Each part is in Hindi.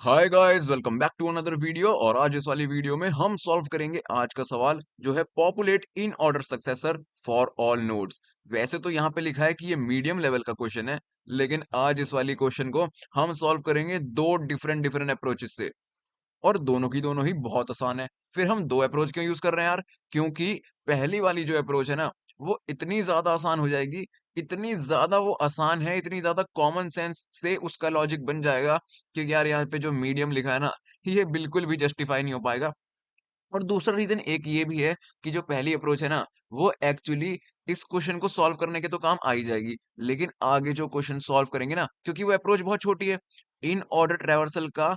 Hi guys, welcome back to another video. और आज इस वाली वीडियो में हम सॉल्व करेंगे आज का सवाल जो है populate in order successor for all nodes. वैसे तो यहाँ पे लिखा है कि ये मीडियम लेवल का क्वेश्चन है, लेकिन आज इस वाली क्वेश्चन को हम सॉल्व करेंगे दो डिफरेंट डिफरेंट अप्रोचेस से, और दोनों की दोनों ही बहुत आसान है। फिर हम दो अप्रोच क्यों यूज कर रहे हैं यार? क्योंकि पहली वाली जो अप्रोच है ना, वो इतनी ज्यादा आसान हो जाएगी, इतनी ज्यादा वो आसान है, इतनी ज्यादा कॉमन सेंस से उसका लॉजिक बन जाएगा कि यार यहाँ पे जो मीडियम लिखा है ना, ये बिल्कुल भी जस्टिफाई नहीं हो पाएगा। और दूसरा रीजन एक ये भी है कि जो पहली अप्रोच है ना, वो एक्चुअली इस क्वेश्चन को सॉल्व करने के तो काम आ ही जाएगी, लेकिन आगे जो क्वेश्चन सॉल्व करेंगे ना, क्योंकि वो अप्रोच बहुत छोटी है, इन ऑर्डर ट्रैवर्सल का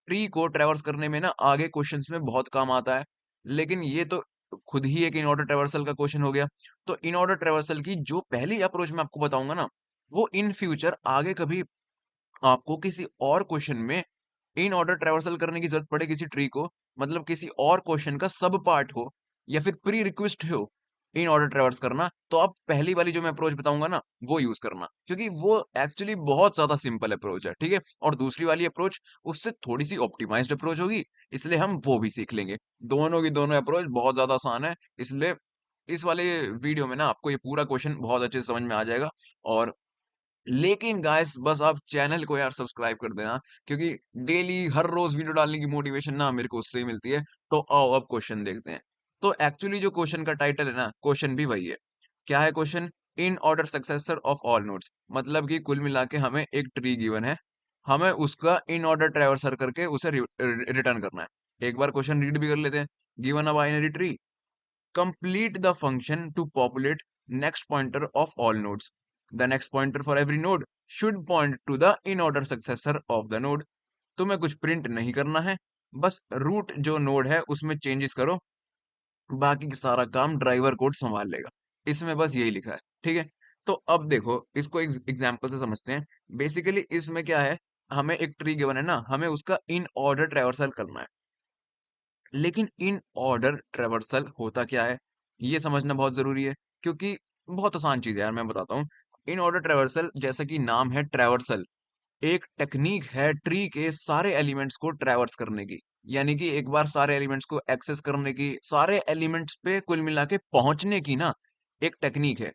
ट्री को ट्रैवर्स करने में ना आगे क्वेश्चंस में बहुत काम आता है। लेकिन ये तो खुद ही एक इन ऑर्डर ट्रैवर्सल का क्वेश्चन हो गया। तो इन ऑर्डर ट्रैवर्सल की जो पहली अप्रोच मैं आपको बताऊंगा ना, वो इन फ्यूचर आगे कभी आपको किसी और क्वेश्चन में इन ऑर्डर ट्रैवर्सल करने की जरूरत पड़े किसी ट्री को, मतलब किसी और क्वेश्चन का सब पार्ट हो या फिर प्री रिक्वेस्ट हो इन ऑर्डर ट्रैवर्स करना, तो आप पहली वाली जो मैं अप्रोच बताऊंगा ना, वो यूज करना, क्योंकि वो एक्चुअली बहुत ज्यादा सिंपल अप्रोच है, ठीक है। और दूसरी वाली अप्रोच उससे थोड़ी सी ऑप्टिमाइज्ड अप्रोच होगी, इसलिए हम वो भी सीख लेंगे। दोनों की दोनों अप्रोच बहुत ज्यादा आसान है, इसलिए इस वाले वीडियो में ना आपको ये पूरा क्वेश्चन बहुत अच्छे से समझ में आ जाएगा। और लेकिन गाइस, बस आप चैनल को यार सब्सक्राइब कर देना, क्योंकि डेली हर रोज वीडियो डालने की मोटिवेशन ना मेरे को उससे ही मिलती है। तो आओ अब क्वेश्चन देखते हैं। तो एक्चुअली जो क्वेश्चन का टाइटल है ना, क्वेश्चन भी वही है। क्या है question? In order successor of all nodes, मतलब कि कुल मिला के हमें एक ट्री गिवन है, हमें उसका इन ऑर्डर ट्रैवर्सर करके उसे रिटर्न करना है। एक बार क्वेश्चन रीड भी कर लेते हैं। Given a binary tree, complete the function to populate next pointer of all nodes. The next pointer for every node should point to the in order successor of the node. तुम्हें कुछ प्रिंट नहीं करना है, बस रूट जो नोड है उसमें चेंजेस करो, बाकी सारा काम ड्राइवर कोड संभाल लेगा। इसमें बस यही लिखा है, ठीक है। तो अब देखो, इसको एक एग्जांपल से समझते हैं। बेसिकली इसमें क्या है, हमें एक ट्री गिवन है ना, हमें उसका इन ऑर्डर ट्रैवर्सल करना है। लेकिन इन ऑर्डर ट्रैवर्सल होता क्या है, ये समझना बहुत जरूरी है, क्योंकि बहुत आसान चीज है यार, मैं बताता हूँ। इन ऑर्डर ट्रैवर्सल, जैसा कि नाम है ट्रैवर्सल, एक टेक्निक है ट्री के सारे एलिमेंट्स को ट्रैवर्स करने की। यानी कि एक बार सारे एलिमेंट्स को एक्सेस करने की, सारे एलिमेंट्स पे कुल मिला के पहुंचने की ना, एक टेक्निक है।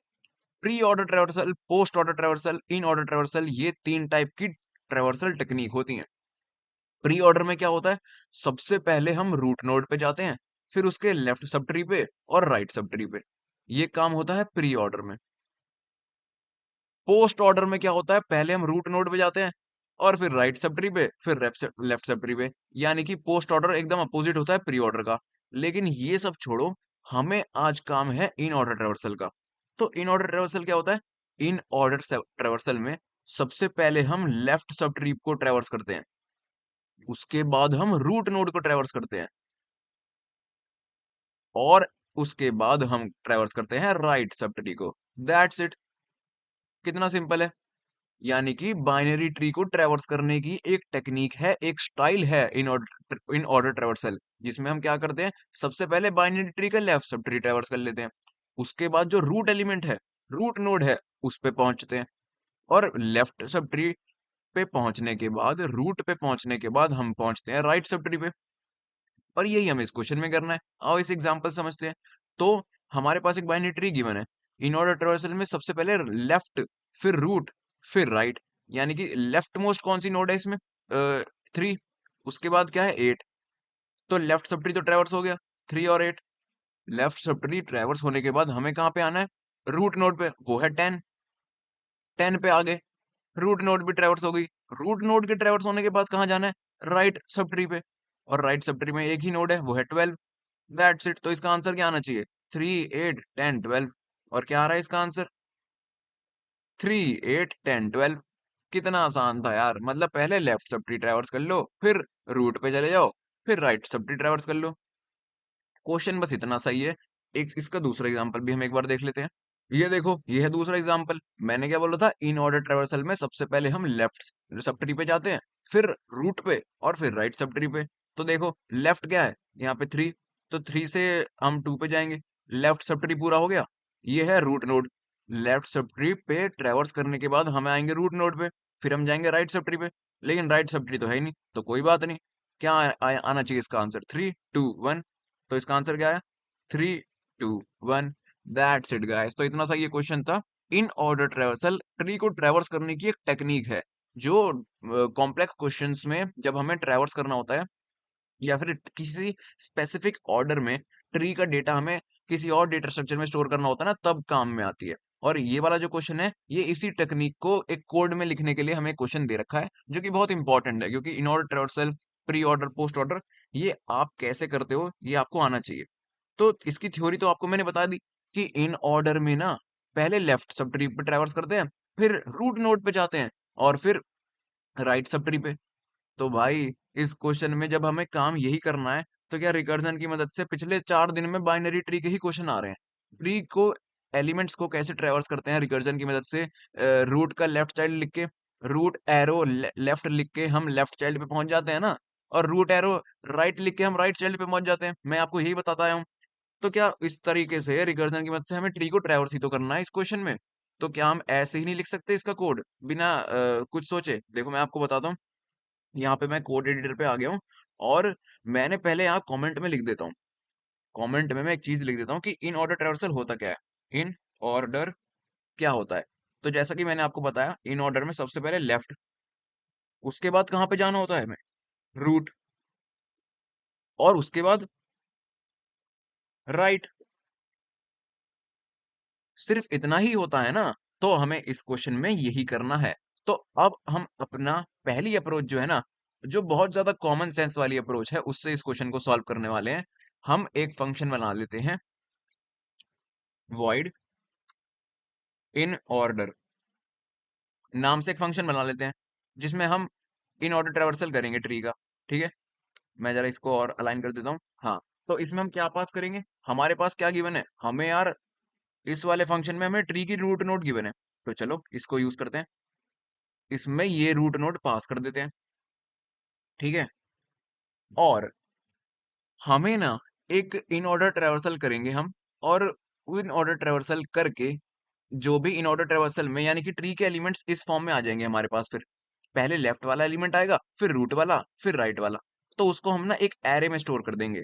Pre order traversal, post order traversal, in order traversal, ये तीन टाइप की ट्रैवर्सल टेक्निक होती हैं। प्री ऑर्डर में क्या होता है, सबसे पहले हम रूट नोड पे जाते हैं, फिर उसके लेफ्ट सब ट्री पे और राइट सब ट्री पे। ये काम होता है प्री ऑर्डर में। पोस्ट ऑर्डर में क्या होता है, पहले हम रूट नोड पे जाते हैं और फिर राइट सब ट्री पे, फिर लेफ्ट सब ट्री पे। यानी कि पोस्ट ऑर्डर एकदम अपोजिट होता है प्री ऑर्डर का। लेकिन ये सब छोड़ो, हमें आज काम है इन ऑर्डर ट्रेवर्सल का। तो इन ऑर्डर ट्रेवर्सल क्या होता है? इन ऑर्डर ट्रेवर्सल में सबसे पहले हम लेफ्ट सब ट्री को ट्रेवर्स करते हैं, उसके बाद हम रूट नोड को ट्रेवर्स करते हैं, और उसके बाद हम ट्रैवर्स करते हैं राइट सब ट्री को। That's it. कितना सिंपल है। यानी कि बाइनरी ट्री को ट्रैवर्स करने की एक टेक्निक है, एक स्टाइल है इन ऑर्डर ट्रैवर्सल, जिसमें हम क्या करते हैं, सबसे पहले बाइनरी ट्री का लेफ्ट सब ट्री ट्रैवर्स कर लेते हैं, उसके बाद जो रूट एलिमेंट है, रूट नोड है, उस पे पहुंचते हैं, और लेफ्ट सब ट्री पे पहुंचने के बाद, रूट पे पहुंचने के बाद हम पहुंचते हैं राइट सब ट्री पे। और यही हमें इस क्वेश्चन में करना है। आओ इस एग्जांपल समझते हैं। तो हमारे पास एक बाइनरी ट्री गिवन है। इन ऑर्डर ट्रावर्सल में सबसे पहले लेफ्ट, फिर रूट, फिर राइट। यानी कि लेफ्ट मोस्ट कौन सी नोड है इसमें? 3। उसके बाद क्या है? 8। तो लेफ्ट सब ट्री तो ट्रैवर्स हो गया, 3 और 8। लेफ्ट सब ट्री ट्रैवर्स होने के बाद हमें कहाँ पे आना है? रूट नोड पे, वो है 10। 10 पे आ गए, रूट नोड भी ट्रैवर्स हो गई। रूट नोड के ट्रैवर्स होने के बाद कहाँ जाना है? राइट सब ट्री पे, और राइट सब ट्री में एक ही नोड है, वो है 12। That's it. तो इसका आंसर क्या आना चाहिए? 3, 8, 10, 12। और क्या आ रहा है इसका आंसर? 3, 8, 10, 12। कितना आसान था यार, मतलब पहले लेफ्ट सब ट्री ट्रैवर्स कर लो, फिर रूट पे चले जाओ, फिर राइट सब ट्री ट्रैवर्स कर लो। क्वेश्चन बस इतना सही है। एक इसका दूसरा एग्जांपल भी हम एक बार देख लेते हैं। ये देखो, ये है दूसरा एग्जांपल। मैंने क्या बोला था, इन ऑर्डर ट्रैवर्सल में सबसे पहले हम लेफ्ट सब ट्री पे जाते हैं, फिर रूट पे, और फिर राइट सब ट्री पे। तो देखो, लेफ्ट क्या है यहाँ पे? 3। तो 3 से हम 2 पे जाएंगे, लेफ्ट सब ट्री पूरा हो गया। ये है root node. Left subtree पे ट्रैवर्स करने के बाद हम आएंगे रूट नोड पे, फिर हम जाएंगे राइट सब ट्री पे। लेकिन राइट सब ट्री तो है ही नहीं, तो कोई बात नहीं। क्या आना चाहिए इसका आंसर? 3 2 1। तो इसका आंसर क्या है? 3 2 1। That's it guys. तो इतना सा ये क्वेश्चन था। इन ऑर्डर ट्रेवर्सल ट्री को ट्रेवर्स करने की एक टेक्निक है, जो कॉम्प्लेक्स क्वेश्चंस में जब हमें ट्रेवर्स करना होता है या फिर किसी स्पेसिफिक ऑर्डर में ट्री का डेटा हमें किसी और डेटा स्ट्रक्चर में स्टोर करना होता है ना, तब काम में आती है। और ये वाला जो क्वेश्चन है, ये इसी टेक्निक को एक कोड में लिखने के लिए हमें क्वेश्चन दे रखा है, जो कि बहुत इंपॉर्टेंट है, क्योंकि in order traversal, pre order, post order, ये आप कैसे करते हो ये आपको आना चाहिए। तो इसकी थ्योरी तो आपको मैंने बता दी कि इन ऑर्डर में ना पहले लेफ्ट सब ट्री पे ट्रेवर्स करते हैं, फिर रूट नोड पे जाते हैं, और फिर राइट सब ट्री पे। तो भाई इस क्वेश्चन में जब हमें काम यही करना है, तो क्या रिकर्जन की मदद से पिछले 4 दिन में बाइनरी ट्री के ही क्वेश्चन आ रहे हैं। ट्री को, एलिमेंट्स को कैसे ट्रेवर्स करते हैं रिकर्जन की मदद से? रूट का लेफ्ट चाइल्ड लिख के, रूट एरो लेफ्ट लिख के हम लेफ्ट चाइल्ड पे पहुंच जाते हैं ना, और रूट एरो राइट लिख के हम राइट चाइल्ड पे पहुंच जाते हैं। मैं आपको यही बताता आया हूँ। तो क्या इस तरीके से रिकर्जन की मदद से हमें ट्री को ट्रेवर्स ही तो करना है इस क्वेश्चन में। तो क्या हम ऐसे ही नहीं लिख सकते इसका कोड बिना कुछ सोचे? देखो मैं आपको बताता हूँ। यहाँ पे मैं कोड एडिटर पे आ गया हूँ, और मैंने पहले यहाँ कमेंट में लिख देता हूँ। कमेंट में मैं एक चीज लिख देता हूँ कि इन ऑर्डर ट्रेवर्सल होता क्या है। इन ऑर्डर क्या होता है? तो जैसा कि मैंने आपको बताया, इन ऑर्डर में सबसे पहले लेफ्ट, उसके बाद कहाँ पे जाना होता है हमें? रूट, और उसके बाद राइट। सिर्फ इतना ही होता है ना? तो हमें इस क्वेश्चन में यही करना है। तो अब हम अपना पहली अप्रोच जो है ना, जो बहुत ज्यादा कॉमन सेंस वाली अप्रोच है, उससे इस क्वेश्चन को सॉल्व करने वाले हैं। हम एक फंक्शन बना लेते हैं, void इन ऑर्डर नाम से एक फंक्शन बना लेते हैं, जिसमें हम इन ऑर्डर ट्रेवर्सल करेंगे ट्री का। ठीक है, मैं जरा इसको और अलाइन कर देता हूँ। हाँ, तो इसमें हम क्या पास करेंगे? हमारे पास क्या गिवन है हमें यार? इस वाले फंक्शन में हमें ट्री की रूट नोड गिवन है, तो चलो इसको यूज करते हैं। इसमें ये रूट नोड पास कर देते हैं। ठीक है, और हमें ना एक इन ऑर्डर ट्रेवर्सल करेंगे हम, और इन ऑर्डर ट्रेवर्सल करके जो भी इन ऑर्डर ट्रेवर्सल में, यानी कि ट्री के एलिमेंट्स इस फॉर्म में आ जाएंगे हमारे पास। फिर पहले लेफ्ट वाला एलिमेंट आएगा, फिर रूट वाला, फिर राइट वाला। तो उसको हम ना एक एरे में स्टोर कर देंगे।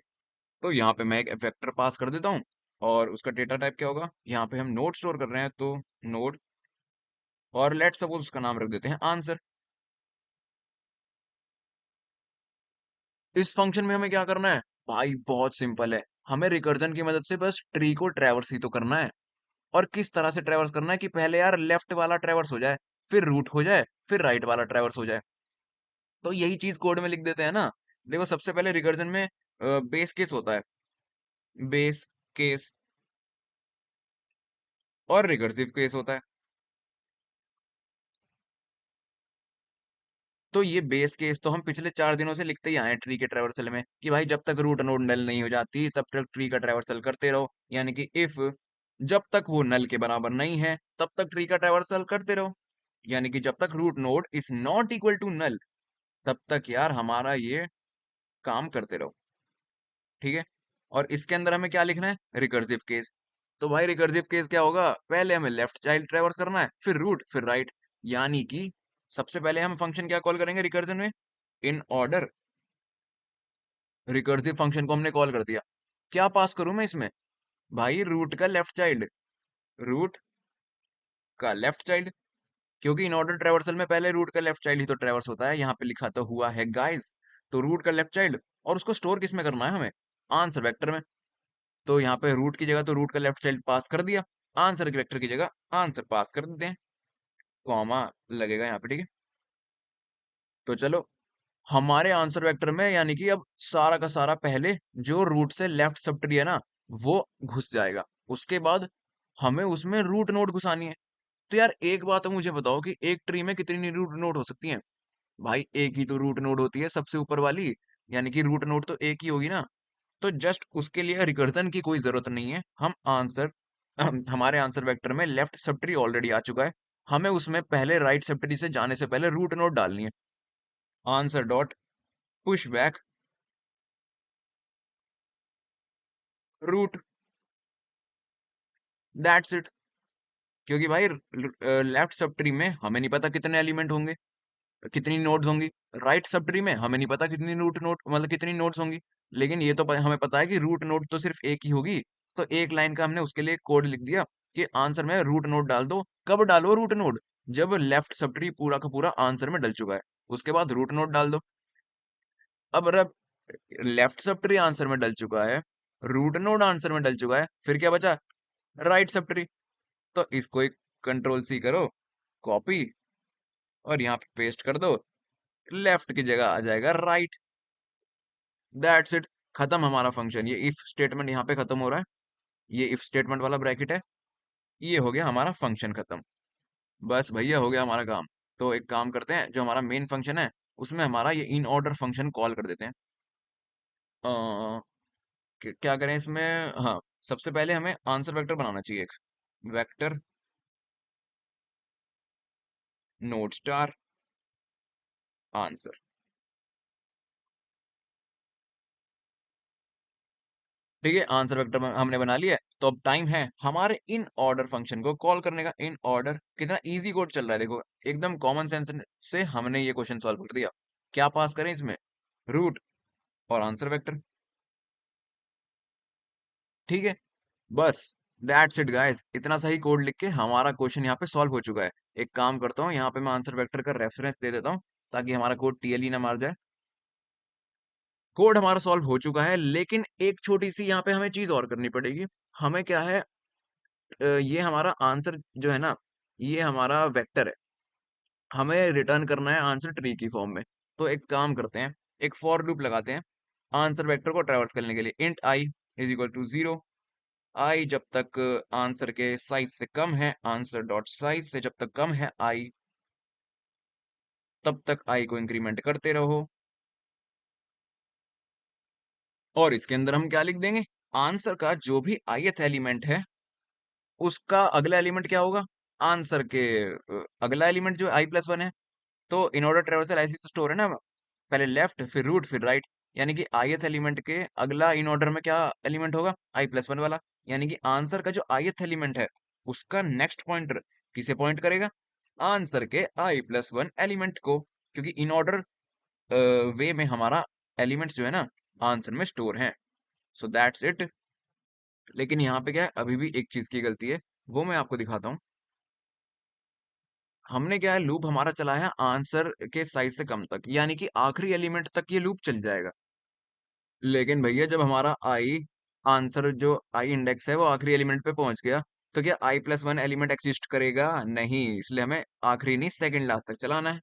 तो यहाँ पे मैं एक वेक्टर पास कर देता हूँ, और उसका डेटा टाइप क्या होगा? यहाँ पे हम नोड स्टोर कर रहे हैं, तो नोड, और लेट सपोज उसका नाम रख देते हैं आंसर। इस फंक्शन में हमें क्या करना है? भाई बहुत सिंपल है, हमें रिकर्जन की मदद से बस ट्री को ट्रैवर्स ही तो करना है। और किस तरह से ट्रैवर्स करना है कि पहले यार लेफ्ट वाला ट्रैवर्स हो जाए, फिर रूट हो जाए, फिर राइट वाला ट्रैवर्स हो जाए। तो यही चीज कोड में लिख देते हैं ना। देखो सबसे पहले रिकर्जन में बेस केस होता है, बेस केस, और रिकर्सिव केस होता है। तो ये बेस केस तो हम पिछले 4 दिनों से लिखते ही आए हैं ट्री के ट्रैवर्सल में, कि भाई जब तक रूट नोड नल नहीं हो जाती तब तक ट्री का ट्रैवर्सल करते रहो। यानी कि इफ जब तक वो नल के बराबर नहीं है तब तक ट्री का ट्रैवर्सल करते रहो। यानी कि जब तक root node is not equal to null, तब तक यार हमारा ये काम करते रहो। ठीक है, और इसके अंदर हमें क्या लिखना है? Recursive case. तो भाई रिकर्सिव केस क्या होगा? पहले हमें लेफ्ट चाइल्ड ट्रैवर्स करना है, फिर रूट, फिर राइट। यानी कि सबसे पहले हम फंक्शन क्या कॉल करेंगे रिकर्जन में? In order. रिकर्सिव फंक्शन को हमने कॉल कर दिया। क्या पास करूं मैं इसमें? भाई रूट का लेफ्ट चाइल्ड, रूट का लेफ्ट चाइल्ड, क्योंकि इन ऑर्डर ट्रैवर्सल में पहले रूट का लेफ्ट चाइल्ड ही तो ट्रैवर्स होता है। यहाँ पे लिखा तो हुआ है गाइस। तो रूट का लेफ्ट चाइल्ड, और उसको स्टोर किस में करना है हमें? आंसर वेक्टर में। तो यहाँ पे रूट की जगह तो रूट का लेफ्ट चाइल्ड पास कर दिया, आंसर के वेक्टर की जगह आंसर पास कर देते हैं, कॉमा लगेगा यहाँ पे। ठीक है, तो चलो हमारे आंसर वेक्टर में, यानी कि अब सारा का सारा पहले जो रूट से लेफ्ट सब ट्री है ना, वो घुस जाएगा। उसके बाद हमें उसमें रूट नोड घुसानी है। तो यार एक बात मुझे बताओ कि एक ट्री में कितनी रूट नोड हो सकती हैं? भाई एक ही तो रूट नोड होती है, सबसे ऊपर वाली। यानी कि रूट नोड तो एक ही होगी ना। तो जस्ट उसके लिए रिकर्जन की कोई जरूरत नहीं है। हम आंसर हमारे आंसर वेक्टर में लेफ्ट सब ट्री ऑलरेडी आ चुका है। हमें उसमें पहले राइट सब ट्री से जाने से पहले रूट नोड डालनी है। Answer dot push back root, that's it. क्योंकि भाई लेफ्ट सब ट्री में हमें नहीं पता कितने एलिमेंट होंगे। कितनी नोड्स होंगी राइट सब ट्री में, हमें नहीं पता कितनी रूट नोड मतलब कितनी नोड्स होंगी, लेकिन ये तो हमें पता है कि रूट नोड तो सिर्फ एक ही होगी। तो एक लाइन का हमने उसके लिए कोड लिख दिया कि आंसर में रूट नोड डाल दो। कब डालो रूट नोड? जब लेफ्ट सब ट्री पूरा का पूरा आंसर में डल चुका है, उसके बाद रूट नोड डाल दो। अब अगर लेफ्ट सब ट्री आंसर में डल चुका है, रूट नोड आंसर में डल चुका है, फिर क्या बचा? Right sub tree. तो इसको एक कंट्रोल सी करो, कॉपी, और यहाँ पे पेस्ट कर दो, लेफ्ट की जगह आ जाएगा राइट। दैट्स इट, खत्म हमारा फंक्शन। ये इफ स्टेटमेंट यहाँ पे खत्म हो रहा है, ये इफ स्टेटमेंट वाला ब्रैकेट है, ये हो गया हमारा फंक्शन खत्म। बस भैया हो गया हमारा काम। तो एक काम करते हैं, जो हमारा मेन फंक्शन है उसमें हमारा ये इन ऑर्डर फंक्शन कॉल कर देते हैं। अ, क्या करें इसमें? हाँ, सबसे पहले हमें आंसर वेक्टर बनाना चाहिए, एक वेक्टर नोड स्टार आंसर। ठीक है, आंसर वेक्टर हमने बना लिया है। तो अब टाइम है हमारे इन ऑर्डर फंक्शन को कॉल करने का। इन ऑर्डर, कितना इजी कोड चल रहा है देखो, एकदम कॉमन सेंस से हमने ये क्वेश्चन सॉल्व कर दिया। क्या पास करें इसमें? रूट और आंसर वेक्टर। ठीक है, बस दैट्स इट गाइस, इतना सही कोड लिख के हमारा क्वेश्चन यहाँ पे सॉल्व हो चुका है। एक काम करता हूँ, यहाँ पे मैं आंसर वेक्टर का रेफरेंस दे देता हूँ ताकि हमारा कोड टीएलई ना मार जाए। कोड हमारा सॉल्व हो चुका है, लेकिन एक छोटी सी यहाँ पे हमें चीज और करनी पड़ेगी। हमें क्या है, ये हमारा आंसर जो है ना, ये हमारा वेक्टर है, हमें रिटर्न करना है आंसर ट्री की फॉर्म में। तो एक काम करते हैं, एक फॉर लूप लगाते हैं आंसर वेक्टर को ट्रैवर्स करने के लिए। Int I is equal to 0, I जब तक आंसर के साइज से कम है, आंसर डॉट साइज से जब तक कम है आई, तब तक आई को इंक्रीमेंट करते रहो। और इसके अंदर हम क्या लिख देंगे? आंसर का जो भी ith एलिमेंट है, उसका अगला एलिमेंट क्या होगा? आंसर के अगला एलिमेंट जो i+1 है। तो इन ऑर्डर ट्रेवर्सल ऐसी तो स्टोर है ना, पहले लेफ्ट फिर रूट फिर राइट, यानी कि ith एलिमेंट के अगला इन ऑर्डर में क्या एलिमेंट होगा? i+1 वाला। यानी कि आंसर का जो ith एलिमेंट है, उसका नेक्स्ट पॉइंटर किसे पॉइंट करेगा? आंसर के i+1 एलिमेंट को, क्योंकि इन ऑर्डर वे में हमारा एलिमेंट्स जो है ना आंसर में स्टोर हैं। So that's it. लेकिन यहाँ पे क्या है, अभी भी एक चीज की गलती है, वो मैं आपको दिखाता हूँ। हमने क्या है, लूप हमारा चला है आंसर के साइज से कम तक, यानी कि आखिरी एलिमेंट तक ये लूप चल जाएगा। लेकिन भैया जब हमारा आई आंसर जो आई इंडेक्स है वो आखिरी एलिमेंट पे पहुंच गया, तो क्या i+1 एलिमेंट एग्जिस्ट करेगा? नहीं, इसलिए हमें आखिरी नहीं सेकंड लास्ट तक चलाना है।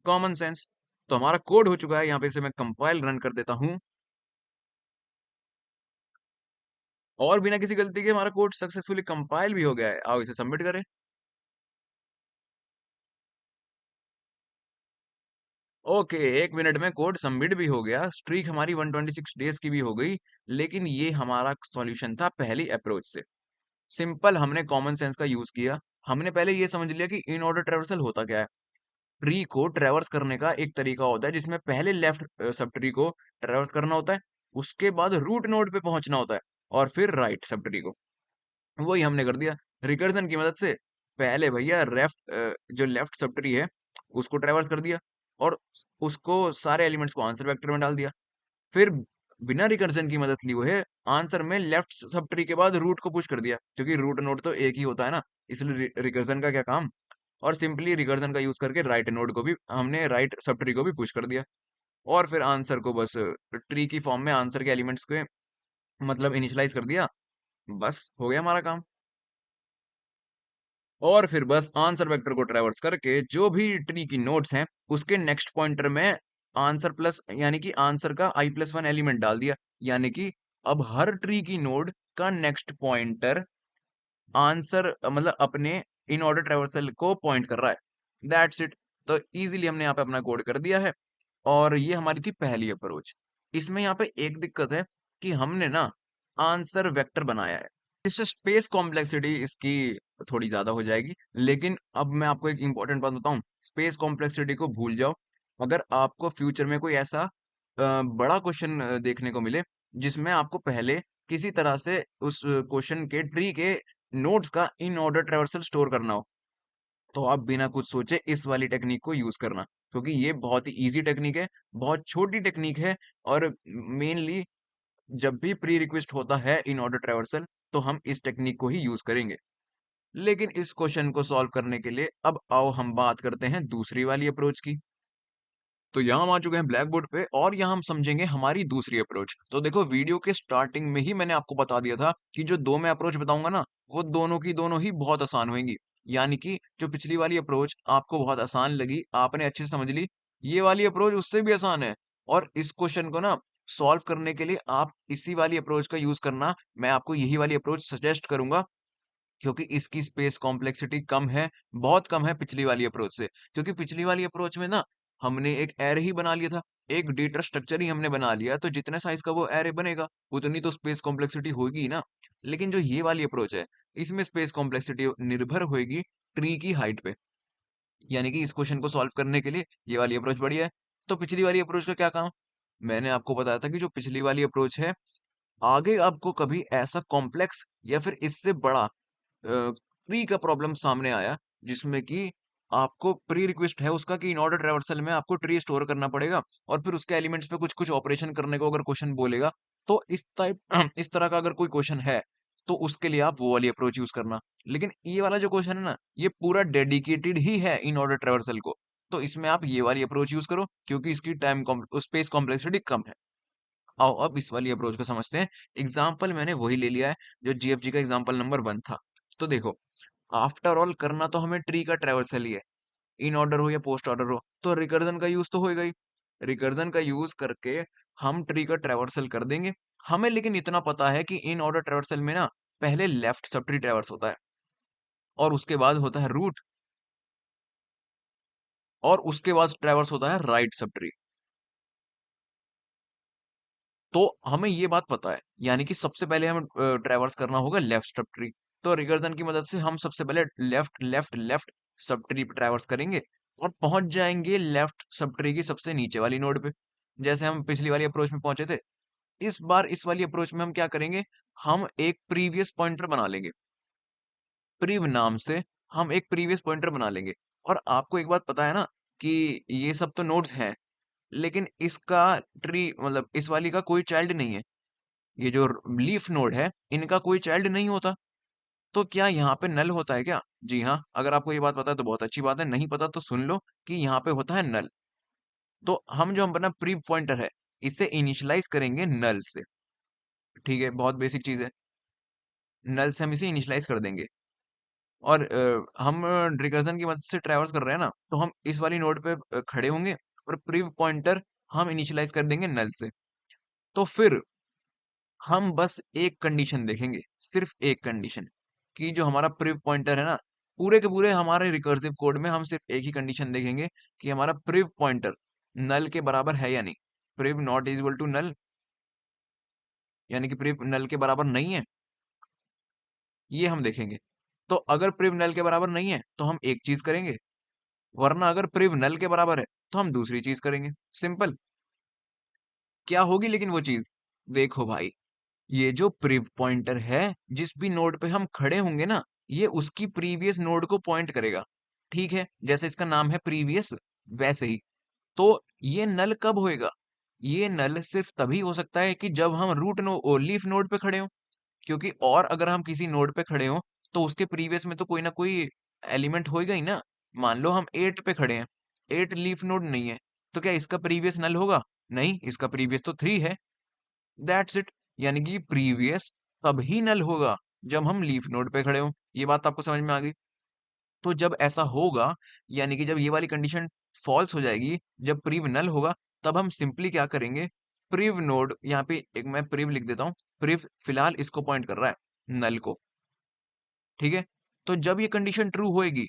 Common sense. तो हमारा कोड हो चुका है, यहाँ पे इसे मैं कंपाइल रन कर देता हूँ, और बिना किसी गलती के हमारा कोड सक्सेसफुली कंपाइल भी हो गया है। आओ इसे सबमिट करें। ओके, 1 मिनट में कोड सबमिट भी हो गया, स्ट्रीक हमारी 126 डेज की भी हो गई। लेकिन ये हमारा सॉल्यूशन था पहली अप्रोच से। सिंपल, हमने कॉमन सेंस का यूज किया। हमने पहले ये समझ लिया कि इन ऑर्डर ट्रेवर्सल होता क्या है। ट्री को ट्रेवर्स करने का एक तरीका होता है, जिसमें पहले लेफ्ट सब ट्री को ट्रेवर्स करना होता है, उसके बाद रूट नोड पे पहुंचना होता है, और फिर राइट सब ट्री को। वही हमने कर दिया रिकर्जन की मदद से। पहले भैया जो लेफ्ट सब ट्री है उसको ट्रेवर्स कर दिया, और उसको सारे एलिमेंट्स को आंसर वेक्टर में डाल दिया। फिर बिना रिकर्जन की मदद ली हुए आंसर में लेफ्ट सब ट्री के बाद रूट को पुश कर दिया, क्योंकि रूट नोड तो एक ही होता है ना, इसलिए रिकर्जन का क्या काम। और सिंपली रिकर्जन का यूज करके राइट नोड को भी हमने, राइट सब ट्री को भी पुश कर दिया। और फिर आंसर को बस ट्री की फॉर्म में आंसर के एलिमेंट्स के मतलब इनिशियलाइज कर दिया। बस हो गया हमारा काम। और फिर बस आंसर वेक्टर को ट्रैवर्स करके जो भी ट्री की नोड्स हैं, उसके नेक्स्ट पॉइंटर में आंसर प्लस, यानी कि आंसर का i+1 एलिमेंट डाल दिया। यानी कि अब हर ट्री की नोड का नेक्स्ट पॉइंटर आंसर मतलब अपने इन ऑर्डर ट्रैवर्सल को पॉइंट कर रहा है। That's it. तो इजीली हमने यहाँ पे अपना कोड कर दिया है, और ये हमारी थी पहली अप्रोच। इसमें यहाँ पे एक दिक्कत है कि हमने ना आंसर वेक्टर बनाया है, इससे स्पेस कॉम्प्लेक्सिटी इसकी थोड़ी ज्यादा हो जाएगी। लेकिन अब मैं आपको एक इंपॉर्टेंट बात बताऊं, स्पेस कॉम्प्लेक्सिटी को भूल जाओ। अगर आपको फ्यूचर में कोई ऐसा बड़ा क्वेश्चन देखने को मिले, जिसमें आपको पहले किसी तरह से उस क्वेश्चन के ट्री के नोड्स का इन ऑर्डर ट्रेवर्सल स्टोर करना हो, तो आप बिना कुछ सोचे इस वाली टेक्निक को यूज करना। क्योंकि ये बहुत ही ईज़ी टेक्निक है, बहुत छोटी टेक्निक है और मेनली जब भी प्री रिक्वेस्ट होता है इन ऑर्डर ट्रैवर्सल तो हम इस टेक्निक को ही यूज़ करेंगे। लेकिन इस क्वेश्चन को सॉल्व करने के लिए अब आओ हम बात करते हैं दूसरी वाली अप्रोच की। तो यहाँ हम आ चुके हैं ब्लैक बोर्ड पे और यहाँ हम समझेंगे हमारी दूसरी अप्रोच। तो देखो वीडियो के स्टार्टिंग में ही मैंने आपको बता दिया था कि जो 2 मैं अप्रोच बताऊंगा ना, वो दोनों की दोनों ही बहुत आसान होंगी। यानी कि जो पिछली वाली अप्रोच आपको बहुत आसान लगी, आपने अच्छे से समझ ली, ये वाली अप्रोच उससे भी आसान है। और इस क्वेश्चन को ना सॉल्व करने के लिए आप इसी वाली अप्रोच का यूज़ करना, मैं आपको यही वाली अप्रोच सजेस्ट करूँगा क्योंकि इसकी स्पेस कॉम्प्लेक्सिटी कम है, बहुत कम है पिछली वाली अप्रोच से। क्योंकि पिछली वाली अप्रोच में ना हमने एक एरे ही बना लिया था, एक डेटा स्ट्रक्चर ही हमने बना लिया, तो जितने साइज़ का वो एरे बनेगा, उतनी तो स्पेस कॉम्प्लेक्सिटी होगी ही ना। लेकिन जो ये वाली अप्रोच है, इसमें स्पेस कॉम्प्लेक्सिटी निर्भर होएगी ट्री की हाइट पे। यानी कि इस क्वेश्चन को सॉल्व करने के लिए ये वाली अप्रोच बढ़िया है। तो पिछली वाली अप्रोच का क्या काम? मैंने आपको बताया था कि जो पिछली वाली अप्रोच है, आगे आपको कभी ऐसा कॉम्प्लेक्स या फिर इससे बड़ा ट्री का प्रॉब्लम सामने आया जिसमें कि आपको प्री रिक्वेस्ट है उसका कि इन ऑर्डर ट्रैवर्सल में आपको ट्री स्टोर करना पड़ेगा और फिर उसके एलिमेंट्स पे कुछ-कुछ ऑपरेशन करने को अगर क्वेश्चन बोलेगा, तो इस तरह का अगर कोई क्वेश्चन है, तो उसके लिए आप वो वाली अप्रोच यूज़ करना। लेकिन ये वाला जो क्वेश्चन है ना, ये पूरा डेडिकेटेड ही है इन ऑर्डर ट्रैवर्सल को, तो इसमें आप ये वाली अप्रोच यूज़ करो क्योंकि इसकी स्पेस कॉम्प्लेक्सिटी कम है। आओ अब इस वाली अप्रोच को समझते हैं। एग्जाम्पल मैंने वही ले लिया है जो जीएफजी का एग्जाम्पल नंबर 1 था। तो देखो, आफ्टर ऑल करना तो हमें ट्री का ट्रैवर्सल ही है। इन ऑर्डर हो या पोस्ट ऑर्डर हो, तो रिकर्जन का यूज़ तो होएगा ही। रिकर्जन का यूज़ करके हम ट्री का ट्रैवर्सल कर देंगे। हमें लेकिन इतना पता है कि इन ऑर्डर ट्रैवर्सल में ना पहले लेफ्ट सब ट्री ट्रैवर्स होता है और उसके बाद होता है रूट और उसके बाद ट्रैवर्स होता है राइट सब ट्री। तो हमें ये बात पता है, यानी कि सबसे पहले हमें ट्रैवर्स करना होगा लेफ्ट सब ट्री। तो रिकर्जन की मदद से हम सबसे पहले left left left subtree पे ट्रैवर्स करेंगे और पहुंच जाएंगे लेफ्ट सब ट्री की सबसे नीचे वाली नोड पे, जैसे हम पिछली वाली अप्रोच में पहुंचे थे। इस बार इस वाली अप्रोच में हम क्या करेंगे, हम एक प्रीवियस पॉइंटर बना लेंगे। प्रीव नाम से हम एक प्रीवियस पॉइंटर बना लेंगे। और आपको एक बात पता है ना कि ये सब तो नोड्स हैं, लेकिन इसका ट्री मतलब इस वाली का कोई चाइल्ड नहीं है। ये जो लीफ नोड है, इनका कोई चाइल्ड नहीं होता। तो क्या यहाँ पे नल होता है क्या? जी हाँ, अगर आपको ये बात पता है तो बहुत अच्छी बात है, नहीं पता तो सुन लो कि यहाँ पे होता है नल। तो हम जो अपना प्रीव पॉइंटर है, इसे इनिशियलाइज़ करेंगे नल से, ठीक है? बहुत बेसिक चीज़ है। नल से हम इसे इनिशियलाइज़ कर देंगे और हम रिकर्जन की मदद से ट्रैवर्स कर रहे हैं ना, तो हम इस वाली नोड पे खड़े होंगे और प्रीव पॉइंटर हम इनिशियलाइज़ कर देंगे नल से। तो फिर हम बस एक कंडीशन देखेंगे, सिर्फ एक कंडीशन कि जो हमारा प्रिव पॉइंटर है ना, पूरे के पूरे हमारे रिकर्सिव कोड में हम सिर्फ एक ही कंडीशन देखेंगे कि हमारा प्रिव पॉइंटर नल के बराबर है या नहीं। Prev not is equal to null, यानी कि प्रिव नल के बराबर नहीं है, ये हम देखेंगे। तो अगर प्रिव नल के बराबर नहीं है तो हम एक चीज करेंगे, वरना अगर प्रिव नल के बराबर है तो हम दूसरी चीज करेंगे। सिंपल। क्या होगी लेकिन वो चीज, देखो भाई, ये जो प्रिव पॉइंटर है, जिस भी नोड पे हम खड़े होंगे ना, ये उसकी प्रीवियस नोड को पॉइंट करेगा। ठीक है, जैसे इसका नाम है प्रीवियस, वैसे ही। तो ये नल कब होएगा? ये नल सिर्फ तभी हो सकता है कि जब हम लीफ नोड पे खड़े हो। क्योंकि और अगर हम किसी नोड पे खड़े हो तो उसके प्रीवियस में तो कोई ना कोई एलिमेंट होएगा ही ना। मान लो हम 8 पे खड़े हैं, 8 लीफ नोड नहीं है, तो क्या इसका प्रीवियस नल होगा? नहीं, इसका प्रीवियस तो 3 है। That's it. यानी कि प्रीवियस तभी नल होगा जब हम लीफ नोड पे खड़े हो। ये बात आपको समझ में आ गई? तो जब ऐसा होगा, यानी कि जब ये वाली कंडीशन फॉल्स हो जाएगी, जब प्रीव नल होगा, तब हम सिंपली क्या करेंगे, प्रीव नोड, यहाँ पे एक मैं प्रीव लिख देता हूँ। प्रीव फिलहाल इसको पॉइंट कर रहा है, नल को। ठीक है, तो जब ये कंडीशन ट्रू होएगी,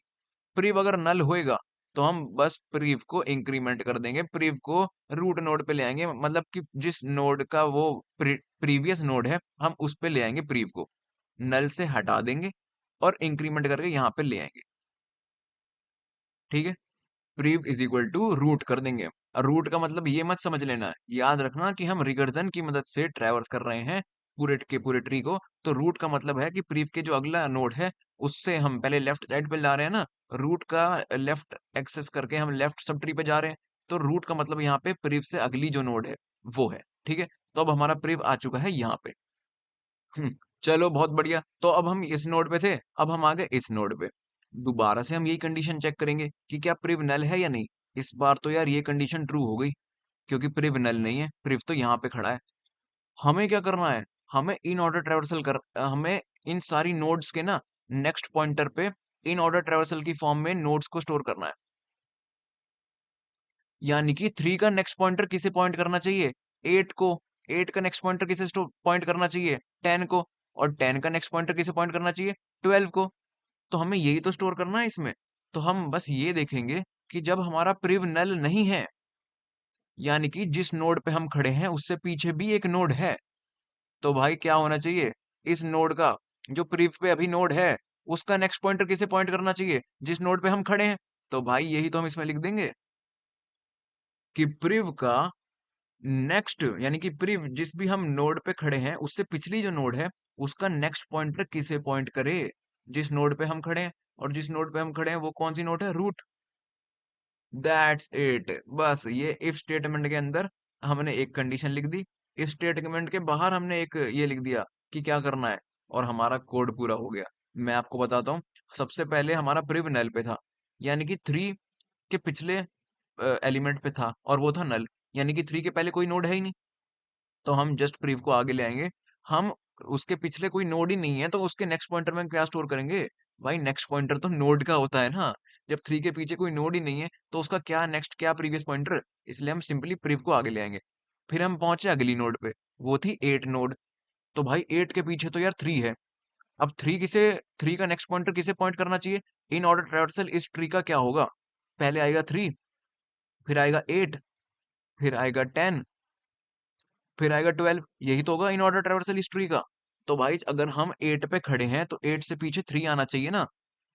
प्रीव अगर नल होएगा, तो हम बस प्रीव को इंक्रीमेंट कर देंगे, प्रीव को रूट नोड पे ले आएंगे, मतलब कि जिस नोड का वो प्रीवियस नोड है, हम उस पे ले आएंगे प्रीव को, नल से हटा देंगे और इंक्रीमेंट करके यहाँ पे ले आएंगे। ठीक है, prev is equal to root कर देंगे। और रूट का मतलब ये मत समझ लेना, याद रखना कि हम रिकर्जन की मदद से ट्रैवर्स कर रहे हैं पूरे के पूरे ट्री को। तो रूट का मतलब है कि प्रीव के जो अगला नोड है, उससे हम पहले लेफ्ट साइड पे ला रहे हैं ना, रूट का लेफ्ट एक्सेस करके हम लेफ्ट सब ट्री पे जा रहे हैं, तो रूट का मतलब यहाँ पे प्रिव से अगली जो नोड है वो है, ठीक है। तो अब हमारा प्रिव आ चुका है यहाँ पे। हम्म, चलो बहुत बढ़िया। तो अब हम इस नोड पे थे, अब हम आ गए इस नोड पे। दोबारा से हम यही कंडीशन चेक करेंगे कि क्या प्रिव नल है या नहीं। इस बार तो यार ये कंडीशन ट्रू हो गई, क्योंकि प्रिव नल नहीं है, प्रिव तो यहाँ पे खड़ा है। हमें क्या करना है, हमें इन ऑर्डर ट्रेवर्सल हमें इन सारी नोड्स के ना नेक्स्ट पॉइंटर पे इन ऑर्डर ट्रेवर्सल की फॉर्म में नोड्स को स्टोर करना है। यानी कि 3 का नेक्स्ट पॉइंटर किसे पॉइंट करना चाहिए, 8 को। 8 का नेक्स्ट पॉइंटर किसे पॉइंट करना चाहिए, 10 को। और 10 का नेक्स्ट पॉइंटर किसे पॉइंट करना चाहिए, 12 को। तो हमें यही तो स्टोर करना है इसमें। तो हम बस ये देखेंगे कि जब हमारा प्रिव नल नहीं है, यानी कि जिस नोड पे हम खड़े हैं उससे पीछे भी एक नोड है, तो भाई क्या होना चाहिए, इस नोड का जो प्रीव पे अभी नोड है उसका नेक्स्ट पॉइंटर किसे पॉइंट करना चाहिए, जिस नोड पे हम खड़े हैं। तो भाई यही तो हम इसमें लिख देंगे कि प्रिव का नेक्स्ट, यानी कि प्रिव जिस भी हम नोड पे खड़े हैं उससे पिछली जो नोड है उसका नेक्स्ट पॉइंटर किसे पॉइंट करे, जिस नोड पे हम खड़े हैं। और जिस नोड पे हम खड़े हैं वो कौन सी नोड है, रूट। That's it. बस ये इफ स्टेटमेंट के अंदर हमने एक कंडीशन लिख दी, इस स्टेटमेंट के बाहर हमने एक ये लिख दिया कि क्या करना है, और हमारा कोड पूरा हो गया। मैं आपको बताता हूँ। सबसे पहले हमारा प्रिव नल पे था, यानी कि 3 के पिछले एलिमेंट पे था और वो था नल, यानी कि 3 के पहले कोई नोड है ही नहीं। तो हम जस्ट प्रीव को आगे ले आएंगे। हम उसके पिछले कोई नोड ही नहीं है तो उसके नेक्स्ट पॉइंटर में क्या स्टोर करेंगे, भाई नेक्स्ट पॉइंटर तो नोड का होता है ना। जब 3 के पीछे कोई नोड ही नहीं है तो उसका क्या नेक्स्ट क्या प्रीवियस पॉइंटर, इसलिए हम सिंपली प्रीव को आगे ले आएंगे। फिर हम पहुंचे अगली नोड पे, वो थी 8 नोड। तो भाई 8 के पीछे तो यार 3 है। अब 3 का नेक्स्ट पॉइंटर किसे पॉइंट करना चाहिए, इन ऑर्डर ट्रेवर्सल इस ट्री का क्या होगा, पहले आएगा 3, फिर आएगा 8, फिर आएगा 10, फिर आएगा 12। यही तो होगा इन ऑर्डर ट्रेवर्सल हिस्ट्री का। तो भाई अगर हम 8 पे खड़े हैं तो 8 से पीछे 3 आना चाहिए ना,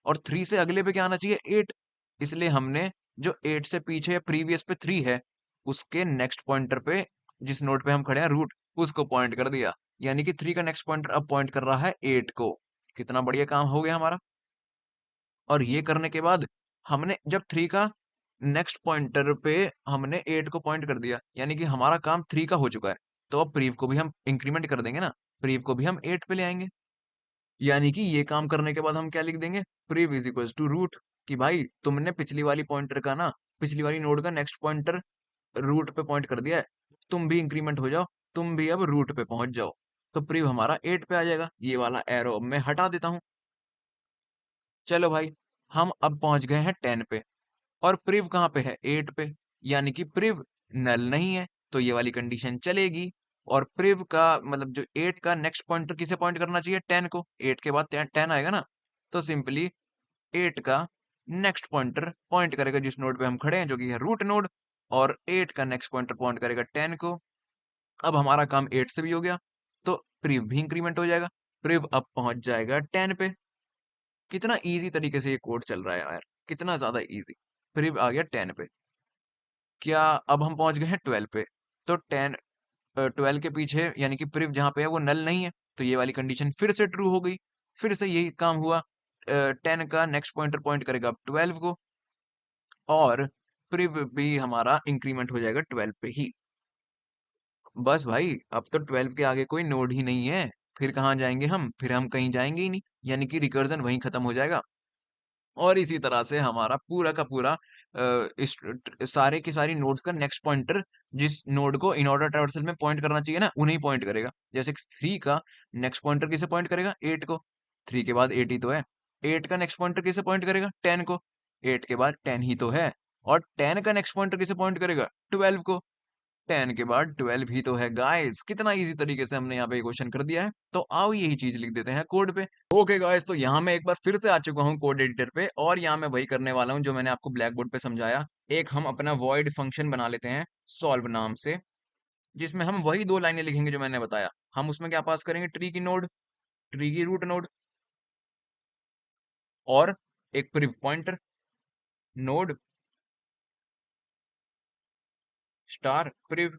और 3 से अगले पे क्या आना चाहिए, 8। इसलिए हमने जो 8 से पीछे प्रीवियस पे 3 है उसके नेक्स्ट पॉइंटर पे, जिस नोड पे हम खड़े हैं रूट, उसको पॉइंट कर दिया। यानी कि 3 का नेक्स्ट पॉइंटर अब पॉइंट कर रहा है 8 को। कितना बढ़िया काम हो गया हमारा। और ये करने के बाद हमने जब 3 का नेक्स्ट पॉइंटर पे हमने 8 को पॉइंट कर दिया, यानी कि हमारा काम 3 का हो चुका है। तो अब प्रीव को भी हम इंक्रीमेंट कर देंगे ना, प्रीव को भी हम 8 पे ले आएंगे। यानी कि ये काम करने के बाद हम क्या लिख देंगे, prev is equals to root. कि भाई तुमने पिछली वाली पॉइंटर का ना, पिछली वाली नोड का नेक्स्ट पॉइंटर रूट पे पॉइंट कर दिया है, तुम भी इंक्रीमेंट हो जाओ, तुम भी अब रूट पे पहुंच जाओ। तो प्रीव हमारा 8 पे आ जाएगा। ये वाला एरो मैं हटा देता हूँ। चलो भाई, हम अब पहुंच गए हैं 10 पे, और प्रिव कहाँ पे है, 8 पे। यानी कि प्रिव नल नहीं है, तो ये वाली कंडीशन चलेगी। और प्रिव का मतलब जो 8 का नेक्स्ट पॉइंटर किसे पॉइंट करना चाहिए, 10 को। 8 के बाद 10 आएगा ना, तो सिंपली 8 का नेक्स्ट पॉइंटर पॉइंट करेगा जिस नोड पे हम खड़े हैं, जो कि है रूट नोड। और 8 का नेक्स्ट पॉइंटर पॉइंट करेगा 10 को। अब हमारा काम 8 से भी हो गया, तो प्रिव भी इंक्रीमेंट हो जाएगा। प्रिव अब पहुंच जाएगा 10 पे। कितना इजी तरीके से ये कोड चल रहा है यार, कितना ज्यादा इजी। प्रिव आ गया 10 पे। क्या, अब हम पहुंच गए हैं 12 पे। तो 12 के पीछे यानी कि प्रिव जहां पे है वो नल नहीं है, तो ये वाली कंडीशन फिर से ट्रू हो गई। फिर से यही काम हुआ। 10 का नेक्स्ट पॉइंटर पॉइंट करेगा अब 12 को, और प्रिव भी हमारा इंक्रीमेंट हो जाएगा 12 पे ही। बस भाई, अब तो 12 के आगे कोई नोड ही नहीं है। फिर कहाँ जाएंगे हम, फिर हम कहीं जाएंगे ही नहीं, यानी कि रिकर्जन वहीं खत्म हो जाएगा। और इसी तरह से हमारा पूरा का पूरा सारे की सारी नोड्स का नेक्स्ट पॉइंटर जिस नोड को इन ऑर्डर ट्रावर्सल में पॉइंट करना चाहिए ना, उन्हें पॉइंट करेगा। जैसे 3 का नेक्स्ट पॉइंटर किसे पॉइंट करेगा, 8 को। 3 के बाद 8 ही तो है। 8 का नेक्स्ट पॉइंटर किसे पॉइंट करेगा, 10 को। 8 के बाद 10 ही तो है। और 10 का नेक्स्ट पॉइंटर किसे पॉइंट करेगा, 12 को। 10 के बाद 12 ही तो है गाइस। कितना इजी तरीके से हमने यहाँ पे क्वेश्चन कर दिया है। तो आओ यही चीज लिख देते हैं कोड पे। ओके गाइस, तो यहाँ मैं एक बार फिर से आ चुका हूँ कोड एडिटर पे, और यहाँ मैं वही करने वाला हूँ जो मैंने आपको ब्लैक बोर्ड पे समझाया। एक हम अपना वॉइड फंक्शन बना लेते हैं सॉल्व नाम से, जिसमें हम वही 2 लाइनें लिखेंगे जो मैंने बताया। हम उसमें क्या पास करेंगे, ट्री की नोड, ट्री की रूट नोड, और एक prev pointer node star prev.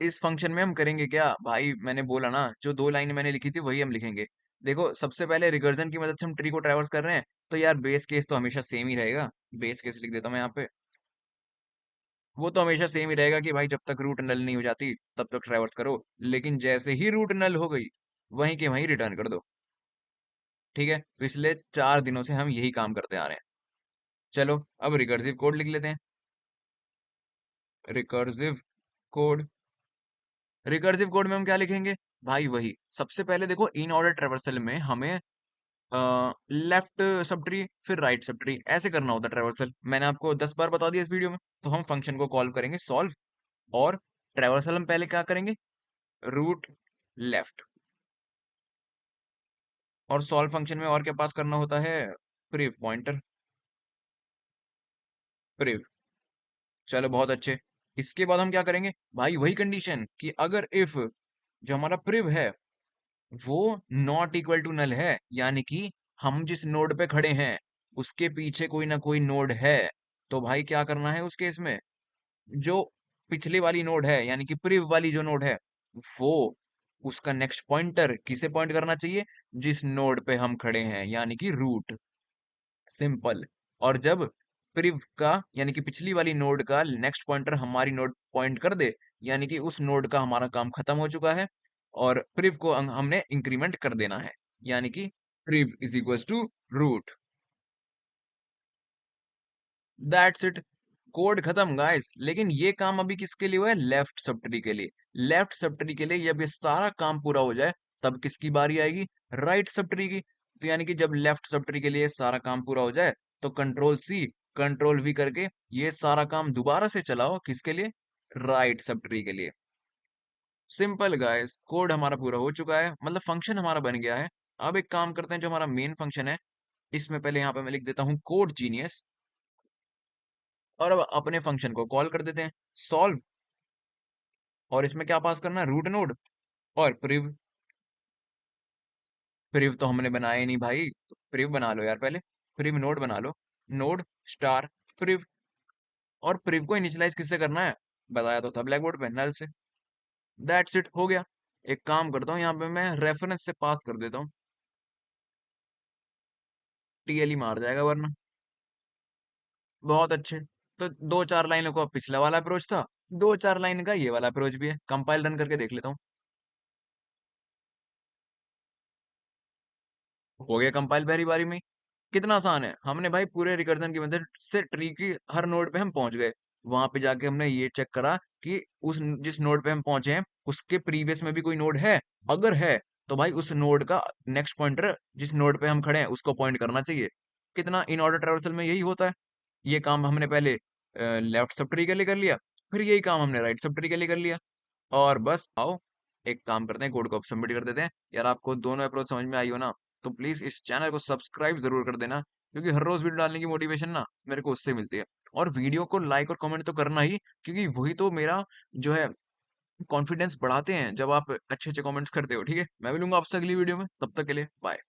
इस फंक्शन में हम करेंगे क्या भाई, मैंने बोला ना, जो 2 लाइनें मैंने लिखी थी वही हम लिखेंगे। देखो सबसे पहले रिकर्जन की मदद से हम ट्री को ट्रैवर्स कर रहे हैं, तो यार बेस केस तो हमेशा सेम ही रहेगा। बेस केस लिख देता हूँ मैं यहाँ पे। वो तो हमेशा सेम ही रहेगा कि भाई जब तक रूट नल नहीं हो जाती तब तक ट्रैवर्स करो, लेकिन जैसे ही रूट नल हो गई वहीं के वहीं रिटर्न कर दो। ठीक है, पिछले 4 दिनों से हम यही काम करते आ रहे हैं। चलो अब रिकर्सिव कोड लिख लेते हैं। Recursive code. रिकर्सिव कोड में हम क्या लिखेंगे? भाई वही सबसे पहले देखो, इन ऑर्डर ट्रेवर्सल में हमें लेफ्ट सब ट्री फिर राइट सब ट्री ऐसे करना होता है ट्रेवर्सल। मैंने आपको 10 बार बता दिया इस वीडियो में। तो हम फंक्शन को कॉल करेंगे सॉल्व, और ट्रेवर्सल हम पहले क्या करेंगे? Root left. और सॉल्व फंक्शन में और क्या पास करना होता है? Prev pointer. प्रिव। चलो बहुत अच्छे। इसके बाद हम क्या करेंगे? भाई वही कंडीशन कि अगर इफ जो हमारा प्रिव है वो नॉट इक्वल टू नल है, यानी कि हम जिस नोड पे खड़े हैं उसके पीछे कोई ना कोई नोड है, तो भाई क्या करना है उस केस में? जो पिछली वाली नोड है यानी कि प्रिव वाली जो नोड है, वो उसका नेक्स्ट पॉइंटर किसे पॉइंट करना चाहिए? जिस नोड पे हम खड़े हैं, यानी कि रूट। सिंपल। और जब प्रिव का यानी कि पिछली वाली नोड का नेक्स्ट पॉइंटर हमारी नोड पॉइंट कर दे, यानी कि उस नोड का हमारा काम खत्म हो चुका है, और प्रिव को हमने इंक्रीमेंट कर देना है, यानी कि prev is equals to root. That's it. Code खत्म गाइस। लेकिन ये काम अभी किसके लिए हुआ है? लेफ्ट सब ट्री के लिए। लेफ्ट सब ट्री के लिए जब ये सारा काम पूरा हो जाए तब किसकी बारी आएगी? राइट सब ट्री की। तो यानी कि जब लेफ्ट सब ट्री के लिए सारा काम पूरा हो जाए तो कंट्रोल सी कंट्रोल वी करके ये सारा काम दोबारा से चलाओ, किसके लिए? राइट सब ट्री के लिए। सिंपल गाइस, कोड हमारा पूरा हो चुका है, मतलब फंक्शन हमारा बन गया है। अब एक काम करते हैं, जो हमारा मेन फंक्शन है इसमें पहले यहाँ पे मैं लिख देता हूँ कोड जीनियस, और अब अपने फंक्शन को कॉल कर देते हैं सॉल्व। और इसमें क्या पास करना है? रूट नोड और प्रिव। प्रिव तो हमने बनाया ही नहीं भाई, तो प्रिव बना लो यार पहले। प्रिव नोड बना लो। Node star prev. और प्रिव को इनिशियलाइज किससे करना है? बताया तो था ब्लैक बोर्ड पे, नल से। दैट्स इट, हो गया। एक काम करता हूँ, यहाँ पे मैं रेफरेंस से पास कर देता हूँ। टीएलई मार जाएगा वरना। बहुत अच्छे। तो 2-4 लाइनों का पिछला वाला अप्रोच था, 2-4 लाइन का ये वाला अप्रोच भी है। कंपाइल रन करके देख लेता हूँ। हो गया कंपाइल पहली बारी में ही। कितना आसान है। हमने भाई पूरे रिकर्जन की मदद से ट्री की हर नोड पे हम पहुंच गए। वहां पे जाके हमने ये चेक करा कि उस जिस नोड पे हम पहुंचे हैं उसके प्रीवियस में भी कोई नोड है। अगर है तो भाई उस नोड का नेक्स्ट पॉइंटर जिस नोड पे हम खड़े हैं उसको पॉइंट करना चाहिए। कितना इन ऑर्डर ट्रेवर्सल में यही होता है। ये काम हमने पहले लेफ्ट सब ट्री के लिए कर लिया, फिर यही काम हमने राइट सब ट्री के लिए कर लिया। और बस आओ एक काम करते हैं, कोड को सबमिट कर देते हैं। यार आपको दोनों अप्रोच समझ में आई हो ना, तो प्लीज इस चैनल को सब्सक्राइब जरूर कर देना, क्योंकि हर रोज वीडियो डालने की मोटिवेशन ना मेरे को उससे मिलती है। और वीडियो को लाइक और कमेंट तो करना ही, क्योंकि वही तो मेरा जो है कॉन्फिडेंस बढ़ाते हैं जब आप अच्छे अच्छे कमेंट्स करते हो। ठीक है, मैं मिलूंगा आपसे अगली वीडियो में, तब तक के लिए बाय।